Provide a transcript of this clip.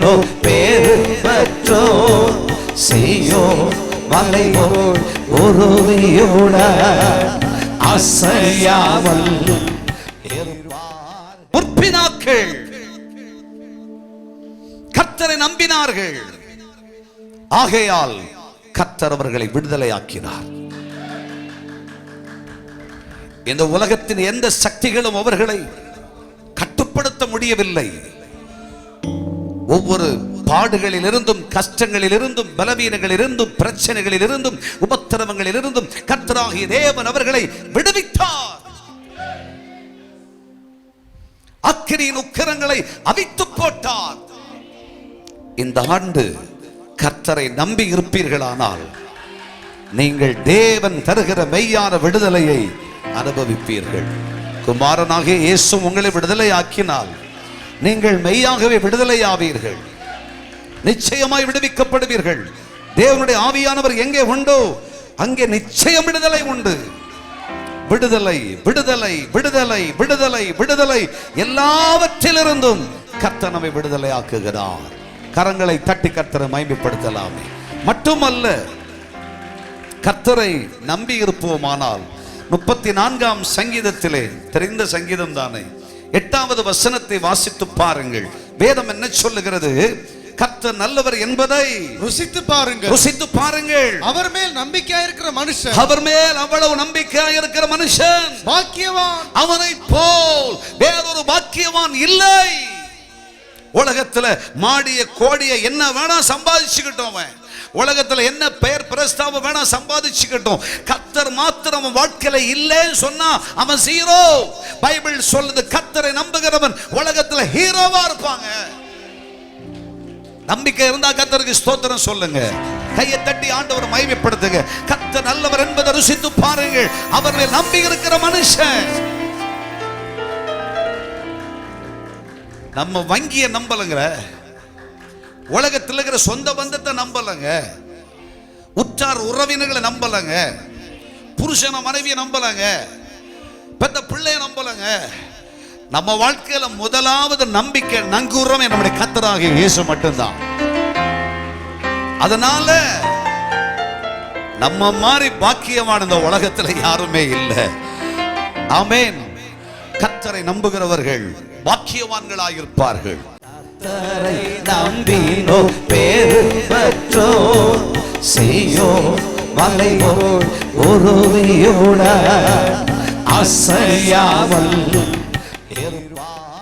நம்பினோ பேரு பெற்றோ செய்யோ மலையோர் உறுதியோட அசையாமல் முற்பிதாக்கள் கர்த்தரை நம்பினார்கள். ஆகையால் கர்த்தர் அவர்களை விடுதலையாக்கினார். இந்த உலகத்தின் எந்த சக்திகளும் அவர்களை கட்டுப்படுத்த முடியவில்லை. ஒவ்வொரு பாடுகளில் இருந்தும், கஷ்டங்களில் இருந்தும், பலவீனங்களில் இருந்தும், பிரச்சனைகளில் இருந்தும், உபத்திரவங்களில் இருந்தும் கர்த்தராகிய தேவன் அவர்களை விடுவித்தார். அக்கினியின் உக்கிரங்களை அவித்து போட்டார். இந்த ஆண்டு கர்த்தரை நம்பி இருப்பீர்களானால் நீங்கள் தேவன் தருகிற மெய்யான விடுதலையை அனுபவிப்பீர்கள். குமாரனாகிய இயேசு உங்களை விடுதலை ஆக்கினால் நீங்கள் மெய்யாகவே விடுதலை ஆவீர்கள். நிச்சயமாய் விடுவிக்கப்படுவீர்கள். தேவனுடைய ஆவியானவர் எங்கே உண்டோ அங்கே நிச்சயம் விடுதலை உண்டு. விடுதலை விடுதலை விடுதலை விடுதலை விடுதலை எல்லாவற்றிலிருந்தும் கர்த்தர் நம்மை விடுதலை ஆக்குகிறார். கரங்களை தட்டி கர்த்தரை மகிமைப்படுத்தலாமே. மட்டுமல்ல, கர்த்தரை நம்பி இருப்போமானால் 34ஆம் சங்கீதத்திலே, தெரிந்த சங்கீதம் தானே, 8வது வசனத்தை வாசித்து பாருங்கள். வேதம் என்ன சொல்லுகிறது? கர்த்தர் நல்லவர் என்பதை ருசித்து பாருங்கள், ருசித்து பாருங்கள். அவர் மேல் நம்பிக்கையா இருக்கிற மனுஷன், அவர் மேல் அவ்வளவு நம்பிக்கையா இருக்கிற மனுஷன் பாக்கியவான். அவனை போல் வேறொரு பாக்கியவான் இல்லை. உலகத்துல மாடிய கோடிய என்ன வேணா சம்பாதிச்சுக்கிட்டோம், உலகத்துல என்ன பெயர் பிரஸ்தாபம் வேணா சம்பாதிச்சுக்கிட்டோம். கர்த்தர் மாத்திரம் அவன் வாழ்க்கையில இல்லைன்னு சொன்னா அவன் ஹீரோ. பைபிள் சொல்லுது, கர்த்தரை நம்புகிறவன் உலகத்துல ஹீரோவா இருப்பாங்க. நம்பிக்கை இருந்தா கர்த்தருக்கு ஸ்தோத்திரம் சொல்லுங்க. கையை தட்டி ஆண்டவரை மகிமைப்படுத்துங்க. கர்த்தர் நல்லவர் என்பதை ருசித்து பாருங்கள். அவர் மேல் நம்பி இருக்கிற மனுஷன். நம்ம வங்கியை நம்பலங்க, உலகத்தில் இருக்கிற சொந்த பந்தத்தை நம்பலங்க, உற்றார் உறவினர்களை நம்பலங்க, புருஷன மனைவியை நம்பலங்க, பெத்த பிள்ளைய நம்பலங்க. நம்ம வாழ்க்கையில முதலாவது நம்பிக்கை நங்கூரம் நம்முடைய கர்த்தராகிய இயேசு மட்டும்தான். அதனால நம்ம மாதிரி பாக்கியமான இந்த உலகத்துல யாருமே இல்லை. ஆமென். கர்த்தரை நம்புகிறவர்கள் பாக்கியவான்களாயிருப்பார்கள். கர்த்தரை நம்பினோ பேரு பெற்றோ செய்யோ மலையோர் உறுதியோட அசையாமல் இருப்பார்.